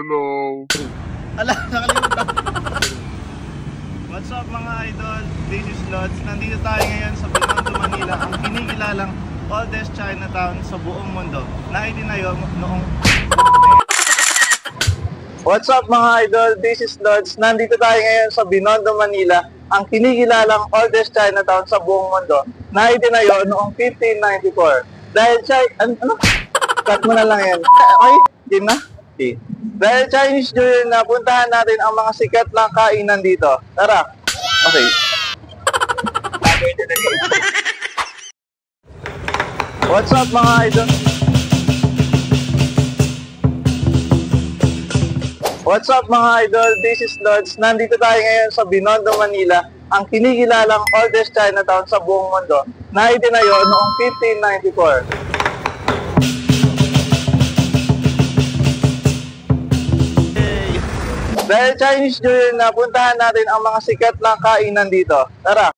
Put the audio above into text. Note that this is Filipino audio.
Hello. Ala, nakalimutan. What's up mga idol? This is Lods. Nandito tayo ngayon sa Binondo, Manila, ang kinikilalang oldest Chinatown sa buong mundo na itinayo noong... What's up mga idol? This is Lods. Nandito tayo ngayon sa Binondo, Manila, ang kinikilalang oldest Chinatown sa buong mundo na itinayo noong 1594. Dahil ano? Cut mo na lang yan. Okay? Game na? Okay. Dahil Chinese New Year na, puntahan natin ang mga sikat na kainan dito. Tara. Okay. What's up mga idol? What's up mga idol? This is Lods. Nandito tayo ngayon sa Binondo, Manila, ang kinikilalang oldest Chinatown sa buong mundo na itinayo noong 1594. Dahil Chinese New Year na, puntahan natin ang mga sikat na kainan dito. Tara!